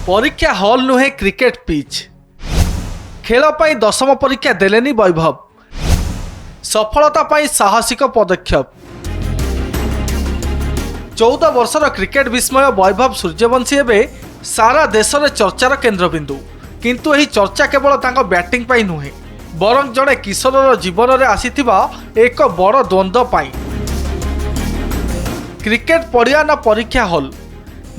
परीक्षा हॉल नुहे cricket pitch खेल पाई दशम परीक्षा देलेनी वैभव सफलता पाई साहसिक पदक्षेप 14 वर्षर क्रिकेट विस्मय वैभव सूर्यवंशी एवं सारा देश में चर्चार केन्द्रबिंदु किंतु यही चर्चा केवल तांको बैटिंग पाई नुहे बरं जड़े किशोर जीवन में आसीथिबा एक बड़ द्वंद्व पाई क्रिकेट पड़िया ना परीक्षा हॉल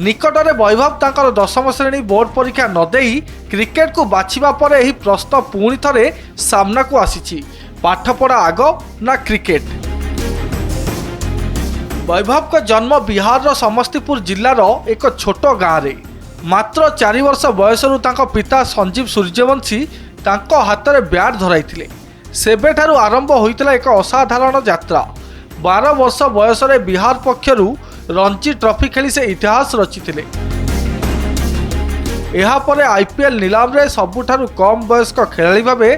निकटरे वैभव तांकर दशम श्रेणी बोर्ड परीक्षा नदेई क्रिकेट को बाछिबा परे एही प्रश्न पुणी थरे सामना को आसीछि पाठपढ़ा आग ना क्रिकेट। वैभव का जन्म बिहार समस्तीपुर जिलार एक छोट गाँव में मात्र 4 वर्ष बयसरू तांको पिता संजीव सूर्यवंशी तांको हाथ में ब्याट धराइथिले सेबेठारु आरंभ होइतिला एक असाधारण यात्रा 12 वर्ष बयस बिहार पक्षरु रणजी ट्रॉफी खेली से इतिहास रचिथिले। एहापरे आईपीएल नीलाम रे सबुठारु कम वयस्क खेलाड़ी भावे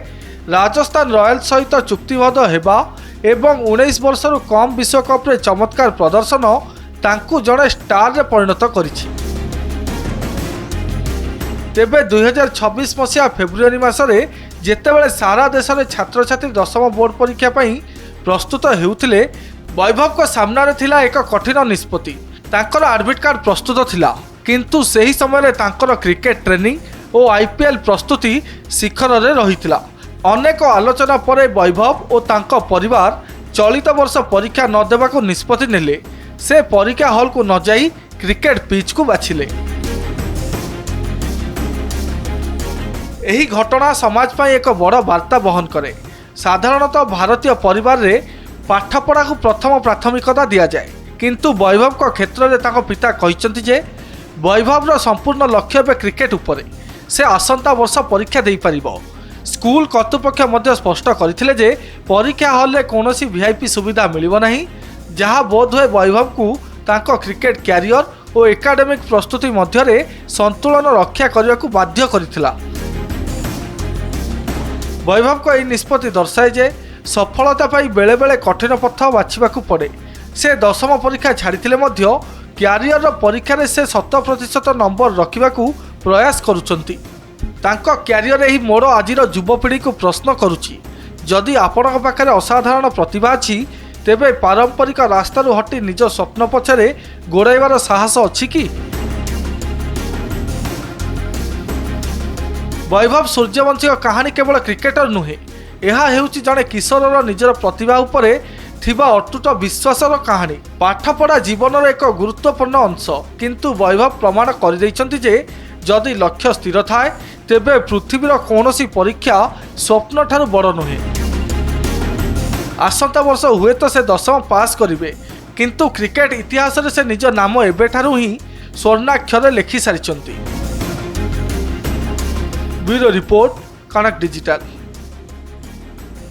राजस्थान रॉयल्स सहित चुक्तिबद्ध हेबा एवं 19 वर्षरु कम विश्वकप रे चमत्कार प्रदर्शन तांकु जड़े स्टार रे परिणत करिछि। तेबे 2026 मसीहा फेब्रुआरी मासरे जेतेबेले सारा देश में छात्र छात्री दशम बोर्ड परीक्षा पई प्रस्तुत हेउथिले वैभव को सामना रे थिला एक कठिन निष्पत्ति तांकर एडमिट कार्ड प्रस्तुत थिला किंतु सही समय तांकर क्रिकेट ट्रेनिंग और आईपीएल प्रस्तुति शिखर रे रहिथिला। अनेक आलोचना परे वैभव और तांको परिवार चलित वर्ष परीक्षा न देबाको निष्पत्ति नेले से परीक्षा हॉल को न जाई क्रिकेट पिच को बाछिले। एही घटना समाज पाई एक बड़ वार्ता बहन करे। साधारणतः भारतीय परिवार रे पाठपढ़ा को प्रथम प्राथमिकता दि जाए किंतु वैभव का क्षेत्र में तांको पिता कहिसंती जे वैभव संपूर्ण लक्ष्य बे क्रिकेट उपरे से आसंता वर्ष परीक्षा दे पारिबो। स्कूल कर्तृपक्ष मध्य स्पष्ट करथिले जे परीक्षा हॉल रे कोनोसी वीआईपी सुविधा मिलिबो नाही जहाँ बोध हुए वैभव को तांको क्रिकेट कैरियर और एकाडेमिक प्रस्तुति मध्य रे संतुलन रक्षा करने को बाध्य करथिला। वैभव को यह निष्पत्ति दर्शाए जे सफलता पाई बेले बेले कठिन पथ बाछिबा पड़े। से दशम परीक्षा छाड़िथिले मध्य क्यारियर परीक्षा रे से 100% नंबर रखा प्रयास करुचंती। तांको क्यारियर ही मोड़ आज युवपीढ़ी को प्रश्न करुची जदि आपण पाखे असाधारण प्रतिभा अच्छी तेबे पारंपरिक रास्तारू हटी निज स्वप्न पछरे गोड़ाइबार साहस अच्छी कि? वैभव सूर्यवंशी कहानी केवल क्रिकेटर नुहे यह हेउची जड़े किशोर निजर प्रतिभा उपरे थिबा अटूट विश्वासर कहानी। पाठपढ़ा जीवन एक गुरुत्वपूर्ण अंश किंतु वैभव प्रमाण कर देइछंती जे जदि लक्ष्य स्थिर थाए तेबे पृथ्वीर कौनसी परीक्षा स्वप्न ठारू बड़ नुहे। आसंता वर्ष हुए तो से दशम पास करिवे किंतु क्रिकेट इतिहास रे से निज नाम एबेठारू ही स्वर्णाक्षर लिखि सारिछंती। ब्यूरो रिपोर्ट कनक डिजिटल।